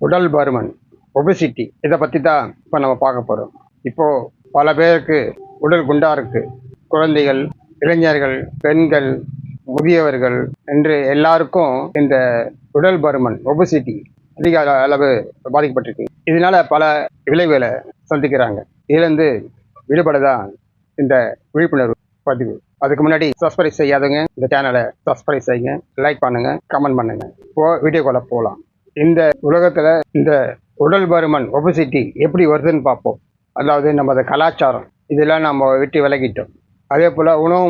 உடல் பருமன், ஒபிசிட்டி இதை பற்றி தான் இப்போ நம்ம பார்க்க போகிறோம். இப்போது பல பேருக்கு உடல் குண்டாக இருக்குது. குழந்தைகள், இளைஞர்கள், பெண்கள், முதியவர்கள் என்று எல்லாருக்கும் இந்த உடல் பருமன், ஒபிசிட்டி அதிக அளவு பாதிக்கப்பட்டிருக்கு. இதனால பல விளைவுகளை சந்திக்கிறாங்க. இதுலேருந்து விடுபட தான் இந்த விழிப்புணர்வு பதிவு. அதுக்கு முன்னாடி சப்ஸ்கிரைப் செய்யாதவங்க இந்த சேனலை சப்ஸ்கிரைப் செய்யுங்க, லைக் பண்ணுங்க, கமெண்ட் பண்ணுங்க. இப்போ வீடியோக்குள்ள போகலாம். இந்த உலகத்துல இந்த உடல் பருமன், ஒபிசிட்டி எப்படி வருதுன்னு பார்ப்போம். அதாவது நமது கலாச்சாரம் இதெல்லாம் நம்ம விட்டு விலகிட்டோம். அதே போல் உணவு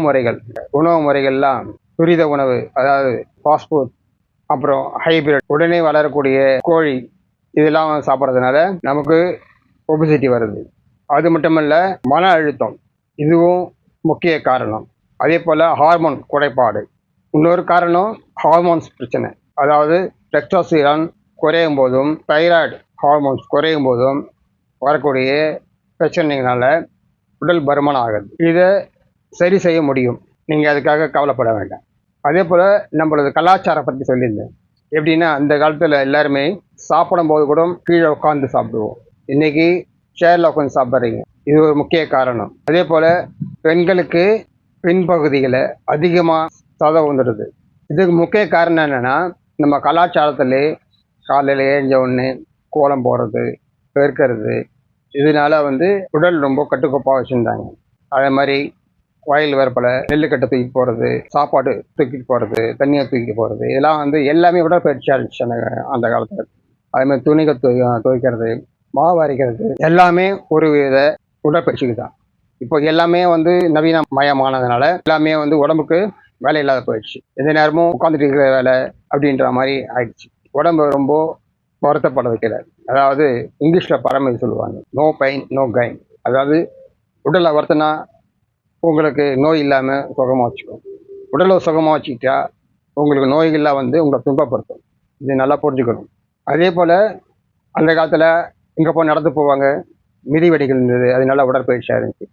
முறைகள்லாம் துரித உணவு, அதாவது ஃபாஸ்ட் ஃபுட், அப்புறம் ஹைபிரிட், உடனே வளரக்கூடிய கோழி இதெல்லாம் சாப்பிட்றதுனால நமக்கு ஒபிசிட்டி வருது. அது மட்டுமல்ல, மன அழுத்தம் இதுவும் முக்கிய காரணம். அதே போல் ஹார்மோன் குறைபாடு இன்னொரு காரணம். ஹார்மோன்ஸ் பிரச்சனை, அதாவது டெஸ்டோஸ்டிரான் குறையும் போதும் தைராய்டு ஹார்மோன்ஸ் குறையும் போதும் வரக்கூடிய பிரச்சனைகளால் உடல் பருமன் ஆகுது. இதை சரி செய்ய முடியும், நீங்கள் அதுக்காக கவலைப்பட வேண்டாம். அதே போல் நம்மளது கலாச்சாரம் பற்றி சொல்லியிருந்தேன். எப்படின்னா, அந்த காலத்தில் எல்லாருமே சாப்பிடும்போது கூட கீழே உட்காந்து சாப்பிடுவோம். இன்னைக்கு சேரில் உட்காந்து சாப்பிட்றீங்க, இது ஒரு முக்கிய காரணம். அதே போல் பெண்களுக்கு பின்பகுதிகளை அதிகமாக சதை வந்துடுது. இதுக்கு முக்கிய காரணம் என்னென்னா, நம்ம கலாச்சாரத்தில் காலையில் ஏஞ்ச உடனே கோலம் போடுறது, பெருக்கிறது, இதனால உடல் ரொம்ப கட்டுக்கோப்பாக வச்சுருந்தாங்க. அதே மாதிரி வயல் வரப்பில் நெல்லுக்கட்டை தூக்கி போகிறது, சாப்பாடு தூக்கிட்டு போகிறது, தண்ணியை தூக்கி போகிறது, இதெல்லாம் எல்லாமே உடற்பயிற்சியாக இருந்துச்சு அந்த காலத்தில். அதே மாதிரி துணிகள் துவைக்கிறது, மாவு அரைக்கிறது எல்லாமே ஒரு வித உடற்பயிற்சிக்கு தான். இப்போ எல்லாமே நவீன மயமானதுனால எல்லாமே உடம்புக்கு வேலை இல்லாத போயிடுச்சு. எந்த நேரமும் உட்காந்துட்டு இருக்கிற வேலை அப்படின்ற மாதிரி ஆயிடுச்சு. உடம்பு ரொம்ப வருத்தப்பட வைக்கல. அதாவது இங்கிலீஷில் பரமதி சொல்லுவாங்க, நோ பெயின் நோ கெயின். அதாவது உடலை வருத்தினா உங்களுக்கு நோய் இல்லாமல் சுகமாக வச்சுக்கும். உடலை சுகமாக வச்சுக்கிட்டா உங்களுக்கு நோய்கள்லாம் உங்களை துன்பப்படுத்தும். இது நல்லா புரிஞ்சுக்கணும். அதே போல் அந்த காலத்தில் இங்கே போய் நடந்து போவாங்க, மிதிவெடிகள் இருந்தது, அது நல்லா உடற்பயிற்சியாக இருந்துச்சு.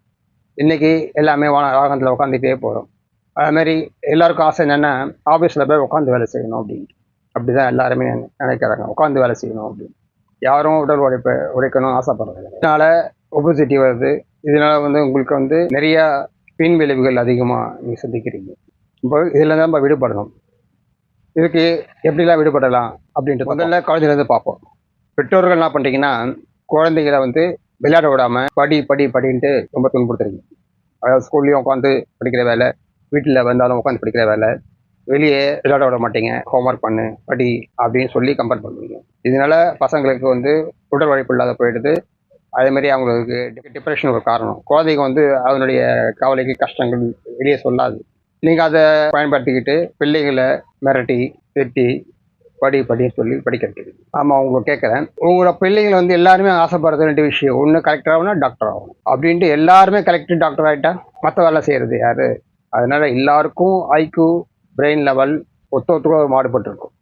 இன்றைக்கி எல்லாமே வாகனத்தில் உட்காந்துட்டே போகிறோம். அதுமாதிரி எல்லாருக்கும் ஆசை என்னென்னா, ஆஃபீஸில் போய் உட்காந்து வேலை செய்யணும் அப்படின்ட்டு. அப்படி தான் எல்லாருமே நினைக்கிறாங்க, உட்காந்து வேலை செய்யணும் அப்படின்னு. யாரும் உடல் உழைக்கணும் ஆசைப்படுறாங்க. இதனால் ஒபிசிட்டி வருது. இதனால் உங்களுக்கு நிறையா பின் விளைவுகள் அதிகமாக நீங்கள் சந்திக்கிறீங்க. இப்போ இதில் தான் நம்ம விடுபடணும். இதுக்கு எப்படிலாம் விடுபடலாம் அப்படின்ட்டு முதல்ல குழந்தைலேருந்து பார்ப்போம். பெற்றோர்கள் என்ன பண்ணுறீங்கன்னா, குழந்தைகளை விளையாட விடாமல் படின்ட்டு ரொம்ப துன்புறுத்துறீங்க. அதாவது ஸ்கூல்லையும் உட்காந்து படிக்கிற வேலை, வீட்டில் வந்தாலும் உட்காந்து படிக்கிற வேலை, வெளியே விளையாட விட மாட்டீங்க, ஹோம்ஒர்க் பண்ணு படி அப்படின்னு சொல்லி கம்பேர் பண்ணுவீங்க. இதனால பசங்களுக்கு உடல் உழைப்பு இல்லாத போயிடுது. அதேமாதிரி அவங்களுக்கு டிப்ரெஷன் ஒரு காரணம். குழந்தைங்க அதனுடைய கவலைக்கு கஷ்டங்கள் வெளியே சொல்லாது. நீங்கள் அதை பயன்படுத்திக்கிட்டு பிள்ளைகளை மிரட்டி திட்டி படின்னு சொல்லி படிக்கிறது. ஆமாம், உங்களுக்கு கேட்குறேன், உங்களோட பிள்ளைங்களை எல்லாருமே ஆசைப்படுறது 2 விஷயம். ஒன்று கலெக்டர் ஆகணும், டாக்டர் ஆகணும் அப்படின்ட்டு. எல்லாருமே கலெக்டர் டாக்டர் ஆகிட்டா மற்ற வேலை செய்கிறது யார்? அதனால் எல்லாருக்கும் ஐக்யூ பிரெயின் லெவல் ஒத்துக்கு மாறுபட்டுருக்கும்.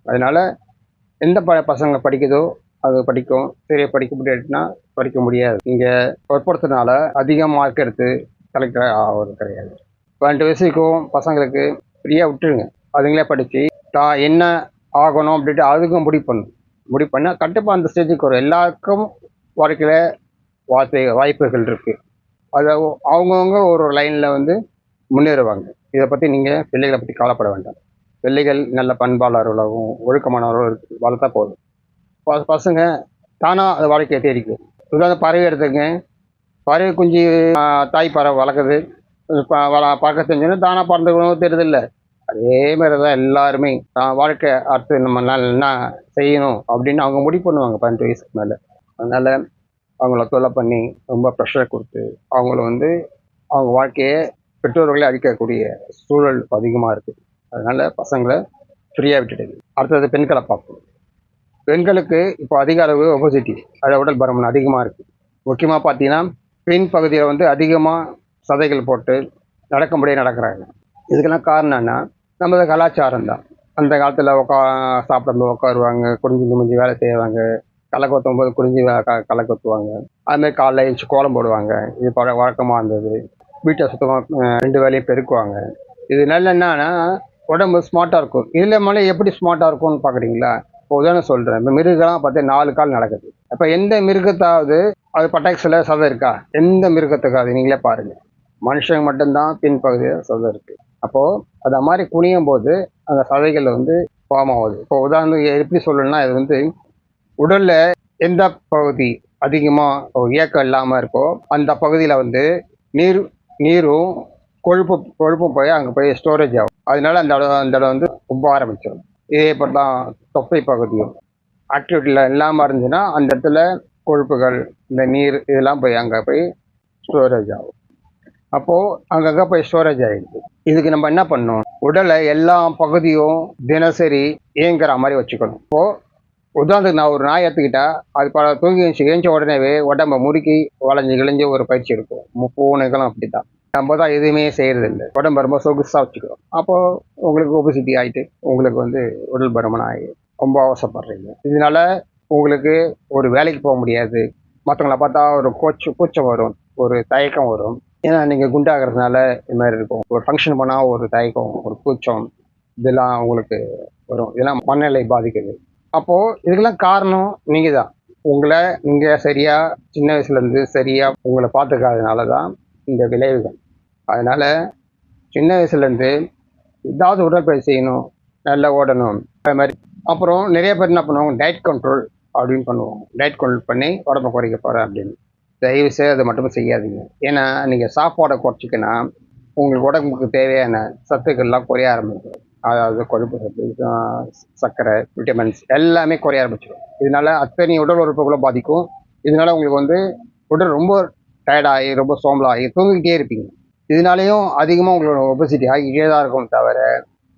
அதனால் எந்த பசங்க படிக்குதோ அது படிக்கும், சரியாக படிக்க முடியாதுன்னா படிக்க முடியாது. இங்கே வற்புறுத்தினால அதிக மார்க் எடுத்து கலெக்டர் ஆகிறது கிடையாது. 12 வயசுக்கும் பசங்களுக்கு ஃப்ரீயாக விட்டுருங்க, அதுங்களே படித்து தான் என்ன ஆகணும் அப்படின்ட்டு அதுக்கும் முடிவு பண்ணால் கண்டிப்பாக அந்த ஸ்டேஜுக்கு வரும். எல்லாருக்கும் வாழ்க்கையில் வாய்ப்புகள் இருக்குது. அதை அவங்கவுங்க ஒரு லைனில் முன்னேறுவாங்க. இதை பற்றி நீங்கள் பிள்ளைகளை பற்றி கவலைப்பட வேண்டாம். பிள்ளைகள் நல்ல பண்பாளர்களாகவும் ஒழுக்கமானவர்களும் வளர்த்தா போதும். பசங்க தானாக அது வாழ்க்கையை தேடிக்கும். உதாரணம் பறவை எடுத்துங்க, பறவை குஞ்சு தாய் பறவை வளர்க்குது, பறக்க செஞ்சோன்னா தானாக பறந்துக்கணும் தெரியுதில்ல. அதே மாதிரி தான் எல்லாருமே தான் வாழ்க்கை அடுத்து நம்ம என்ன செய்யணும் அப்படின்னு அவங்க முடிவு பண்ணுவாங்க 18 வயசுக்கு மேலே. அதனால் அவங்கள தொலை பண்ணி ரொம்ப ப்ரெஷர் கொடுத்து அவங்கள அவங்க வாழ்க்கையை பெற்றோர்களே அழிக்கக்கூடிய சூழல் அதிகமாக இருக்குது. அதனால் பசங்களை ஃப்ரீயாக விட்டுடுது. அடுத்தது பெண்களை பார்க்கணும். பெண்களுக்கு இப்போ அதிக அளவு ஒபசிட்டி, அதை உடல் பருமன் அதிகமாக இருக்குது. முக்கியமாக பார்த்தீங்கன்னா பின் பகுதியில் அதிகமாக சதைகள் போட்டு நடக்க முடியாது நடக்கிறாங்க. இதுக்கெல்லாம் காரணம்னா நமது கலாச்சாரம் தான். அந்த காலத்தில் சாப்பிடும்போது உட்காருவாங்க, குடிஞ்சு வேலை செய்வாங்க, களை கொத்தும் போது குடிஞ்சு களை கொத்துவாங்க. அதுமாதிரி காலைல எழுந்துச்சி கோலம் போடுவாங்க. இது வழக்கமாக இருந்தது. வீட்டை சுத்தமாக 2 வேலையும் பெருக்குவாங்க. இது என்னன்னா உடம்பு ஸ்மார்ட்டாக இருக்கும். இதில் மேலே எப்படி ஸ்மார்ட்டாக இருக்கும்னு பார்க்குறீங்களா? இப்போ உதாரணம் சொல்கிறேன், இப்போ மிருகலாம் பார்த்தா 4 கால் நடக்குது. அப்போ எந்த மிருகத்தாவது அது பட்டாக்ஸில் சதை இருக்கா? எந்த மிருகத்துக்காது நீங்களே பாருங்கள். மனுஷங்க மட்டும்தான் பின்பகுதியில் சதை இருக்குது. அப்போது அது மாதிரி குனியும் போது அந்த சதைகள் வந்து ஃபார்ம் ஆகுது. இப்போ உதாரணத்துக்கு எப்படி சொல்லணும்னா, இது வந்து உடலில் எந்த பகுதி அதிகமாக இயக்கம் இல்லாமல் இருக்கோ அந்த பகுதியில் வந்து நீரும் கொழுப்பும் போய் அங்கே போய் ஸ்டோரேஜ் ஆகும். அதனால அந்த இடம் வந்து உப்ப ஆரம்பிச்சிடும். இதே போல் தான் தொப்பை பகுதியும் ஆக்டிவிட்டியில் இல்லாமல் இருந்துச்சுன்னா அந்த இடத்துல கொழுப்புகள், இந்த நீர் இதெல்லாம் போய் அங்கே போய் ஸ்டோரேஜ் ஆகும். அப்போது அங்கங்கே போய் ஸ்டோரேஜ் ஆகிடுது. இதுக்கு நம்ம என்ன பண்ணணும்? உடலை எல்லா பகுதியும் தினசரி இயங்குற மாதிரி வச்சுக்கணும். இப்போது உதாரணத்துக்கு நான் ஒரு நாய் எடுத்துக்கிட்டா அது தூங்கி எழுந்த உடனேவே உடம்பை முறுக்கி வளைஞ்சு கிழிஞ்சு ஒரு பயிற்சி இருக்கும். பூனைகளும் அப்படி தான். நம்ம தான் எதுவுமே செய்கிறது இல்லை, உடம்பு ரொம்ப சொகுசாக வச்சுக்கிறோம். அப்போது உங்களுக்கு ஒபிசிட்டி ஆகிட்டு உங்களுக்கு வந்து உடல் பருமன் ஆகி ரொம்ப அவசரப்படுறீங்க. இதனால உங்களுக்கு ஒரு வேலைக்கு போக முடியாது. மற்றவங்கள பார்த்தா ஒரு கூச்சம் வரும், ஒரு தயக்கம் வரும். ஏன்னா நீங்கள் குண்டாகிறதுனால இது மாதிரி இருக்கும். ஒரு ஃபங்க்ஷன் போனால் ஒரு தயக்கம், ஒரு கூச்சம், இதெல்லாம் உங்களுக்கு வரும். இதெல்லாம் மனநிலை பாதிக்குது. அப்போது இதுக்கெல்லாம் காரணம் நீங்கள் தான். நீங்கள் சரியாக சின்ன வயசுலேருந்து சரியாக உங்களை பார்த்துக்காதனால தான் இந்த விளைவுகள். அதனால் சின்ன வயசுலேருந்து ஏதாவது உடற்பயிற்சி செய்யணும், நல்லா ஓடணும். அது மாதிரி அப்புறம் நிறைய பேர் என்ன பண்ணுவாங்க, டயட் கண்ட்ரோல் அப்படின்னு பண்ணுவாங்க. டயட் கண்ட்ரோல் பண்ணி உடம்பை குறைக்க போகிறேன் அப்படின்னு. தயவு செய்து அதை மட்டும் செய்யாதீங்க. ஏன்னா நீங்கள் சாப்பாடை குறைச்சிக்கினா உங்களுக்கு உடம்புக்கு தேவையான சத்துக்கள்லாம் குறைய ஆரம்பிக்கும். அதாவது கொழுப்பு சத்து, சர்க்கரை, விட்டமின்ஸ் எல்லாமே குறைய ஆரம்பிச்சிடும். இதனால அத்தனை உடல் உறுப்புகளும் பாதிக்கும். இதனால உங்களுக்கு வந்து உடல் ரொம்ப டயர்டாகி ரொம்ப சோம்பலாகி தூங்கிக்கிட்டே இருப்பீங்க. இதனாலேயும் அதிகமாக உங்களோட ஒபசிட்டி ஆகிக்கிட்டே தான் இருக்கும் தவிர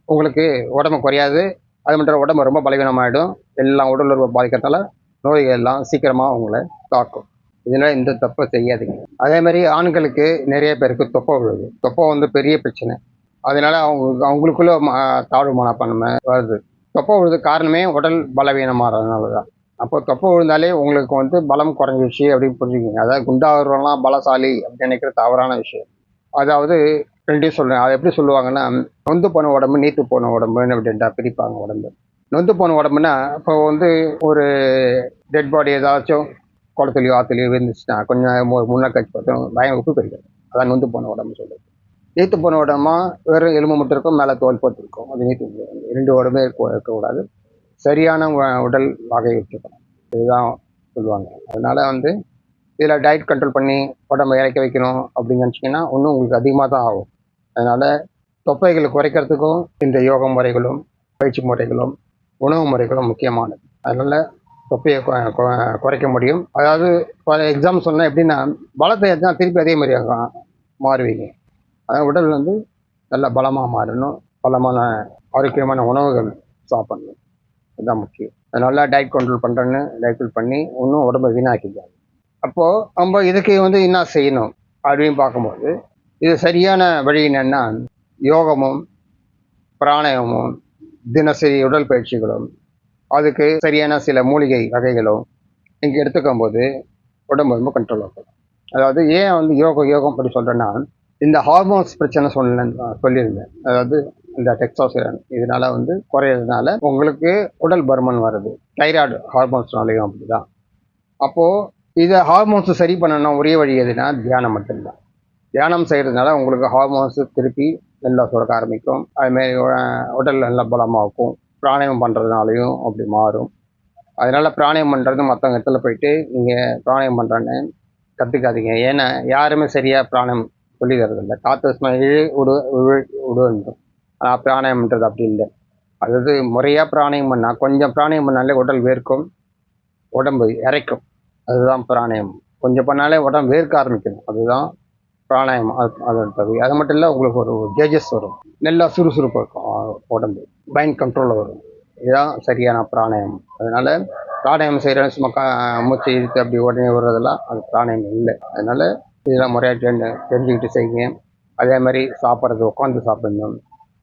உங்களுக்கு உடம்பு குறையாது. அது மட்டும் உடம்பு ரொம்ப பலவீனமாகிடும். எல்லாம் உடல் உறுப்பு பாதிக்கிறதுனால நோய்கள் எல்லாம் சீக்கிரமாக உங்களை தாக்கும். இதனால் இந்த தப்பை செய்யாதீங்க. அதே மாதிரி ஆண்களுக்கு நிறைய பேருக்கு தொப்பை விழுது. தொப்பை வந்து பெரிய பிரச்சனை. அதனால அவங்களுக்குள்ள தாழ்வு மனப்பான்மை வருது. தொப்பை விழுது காரணமே உடல் பலவீனமாகறதுனால தான். அப்போ தொப்பை விழுந்தாலே உங்களுக்கு வந்து பலம் குறைஞ்சிச்சு அப்படின்னு புரிஞ்சுக்கிங்க. அதாவது குண்டாகிறவங்களாம் பலசாலி அப்படின்னு நினைக்கிற தவறான விஷயம். அதாவது ரெண்டையும் சொல்கிறேன். அதை எப்படி சொல்லுவாங்கன்னா, நொந்து போன உடம்பு நீத்து போன உடம்புன்னு அப்படின்ட்டா பிரிப்பாங்க உடம்பு. நொந்து போன உடம்புனா இப்போ வந்து ஒரு டெட் பாடி ஏதாச்சும் குளத்துலையோ ஆற்றுலையோ விழுந்துச்சுன்னா கொஞ்சம் முன்னே கழிச்சு பார்த்தோம் பயம் உப்பு போயிருக்காது. அதான் நொந்து போன உடம்பு சொல்லுது. நீத்து போன உடம்பா வெறும் எலும்பு மட்டும் இருக்கும், மேலே தோல் போட்டுருக்கும். அது நீத்து. 2 உடம்பே இருக்கக்கூடாது. சரியான உடல் வகை வச்சுக்கணும். இதுதான் சொல்லுவாங்க. அதனால வந்து இதில் டயட் கண்ட்ரோல் பண்ணி உடம்பை இறக்க வைக்கணும் அப்படின்னு நினச்சிங்கன்னா இன்னும் உங்களுக்கு அதிகமாக தான் ஆகும். அதனால் தொப்பைகளை குறைக்கிறதுக்கும் இந்த யோக முறைகளும் பயிற்சி முறைகளும் உணவு முறைகளும் முக்கியமானது. அதனால் தொப்பையை குறைக்க முடியும். அதாவது எக்ஸாம்பிள் சொன்னால் எப்படின்னா, பலத்தை எடுத்தா திருப்பி அதே மாதிரி மாறுவீங்க. அதாவது உடல் வந்து நல்ல பலமாக மாறணும். பலமான ஆரோக்கியமான உணவுகள் சாப்பிடணும். இதுதான் முக்கியம். நல்லா டயட் கண்ட்ரோல் பண்ணுறேன்னு டயட் கண்ட்ரோல் பண்ணி இன்னும் உடம்பை வீணாக்கிக்காங்க. அப்போது நம்ம இதுக்கு வந்து என்ன செய்யணும் அப்படின்னு பார்க்கும்போது, இது சரியான வழி என்னென்னா, யோகமும் பிராணாயாமமும் தினசரி உடல் பயிற்சிகளும் அதுக்கு சரியான சில மூலிகை வகைகளும் இங்கே எடுத்துக்கும் போது உடம்பு ரொம்ப கண்ட்ரோல் ஆகும். அதாவது ஏன் வந்து யோகம் அப்படி சொல்கிறேன்னா, இந்த ஹார்மோன்ஸ் பிரச்சனை சொல்லியிருந்தேன். அதாவது இந்த டெக்ஸ்டோஸ்டெரான் இதனால வந்து குறையிறதுனால உங்களுக்கு உடல் பருமன் வருது. தைராய்டு ஹார்மோன்ஸ்னாலையும் அப்படி தான். அப்போது இதை ஹார்மோன்ஸை சரி பண்ணணும்னா ஒரே வழி எதுனா தியானம் மட்டும்தான். தியானம் செய்கிறதுனால உங்களுக்கு ஹார்மோன்ஸு திருப்பி நல்லா சுரக்க ஆரம்பிக்கும். அதுமாரி உடல் நல்லா பலமாகும். பிராணாயாமம் பண்ணுறதுனாலையும் அப்படி மாறும். அதனால் பிராணாயாமம் பண்ணுறது மற்றவங்க இடத்துல போயிட்டு நீங்கள் பிராணாயாமம் பண்ணுறேன்னு கற்றுக்காதீங்க. ஏன்னா யாருமே சரியாக பிராணாயம் சொல்லி தரதில்லை. காற்று விடுன்றும். ஆனால் பிராணாயம்ன்றது அப்படி இல்லை. அதாவது முறையாக பிராணாயம் பண்ணால் கொஞ்சம் பிராணாயம் பண்ணாலே உடல் வேர்க்கும், உடம்பு இறைக்கும். அதுதான் பிராணாயாமம். கொஞ்சம் பண்ணாலே உடம்பு வேர்க்க ஆரம்பிக்கணும். அதுதான் பிராணாயாமம். அதோட தகுதி. அது மட்டும் இல்லை, உங்களுக்கு ஒரு தேஜஸ் வரும். நல்லா சுறுசுறுப்பு இருக்கும் உடம்பு. மைண்ட் கண்ட்ரோலில் வரும். இதுதான் சரியான பிராணாயாமம். அதனால் பிராணாயாமம் செய்கிற சும்மா மூச்சு இழுத்து அப்படி உடனே வர்றதெல்லாம் அது பிராணாயாமம் இல்லை. அதனால் இதெல்லாம் முறையாக தெரிஞ்சுக்கிட்டு செய்யுங்க. அதே மாதிரி சாப்பிட்றது உட்காந்து சாப்பிடணும்.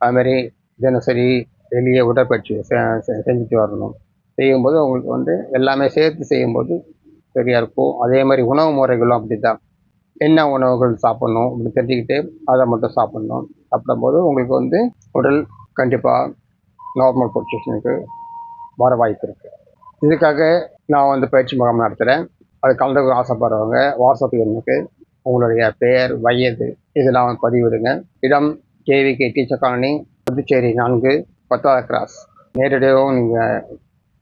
அதுமாதிரி தினசரி வெளியே உடற்பயிற்சி செஞ்சுட்டு வரணும். செய்யும்போது உங்களுக்கு வந்து எல்லாமே சேர்த்து செய்யும்போது சரியாக இருக்கும். அதே மாதிரி உணவு முறைகளும் அப்படி தான். என்ன உணவுகள் சாப்பிட்ணும் அப்படின்னு தெரிஞ்சுக்கிட்டு அதை மட்டும் சாப்பிட்ணும். சாப்பிடும்போது உங்களுக்கு வந்து உடல் கண்டிப்பாக நார்மல் பொசிஷனுக்கு வர வாய்ப்பு இருக்குது. இதுக்காக நான் வந்து பயிற்சி முகாம் நடத்துகிறேன். அது கலந்துக்க ஆசைப்படுறவங்க வாட்ஸ்அப் எண்ணுக்கு உங்களுடைய பெயர், வயது இதெல்லாம் பதிவிடுங்க. இடம் கேவிகே டீச்சர் காலனி, புதுச்சேரி 4, 10வது கிராஸ். நேரடியாகவும் நீங்கள்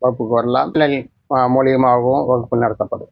வகுப்புக்கு வரலாம். இல்லை மூலியமாகவும் வகுப்பு நடத்தப்படும்.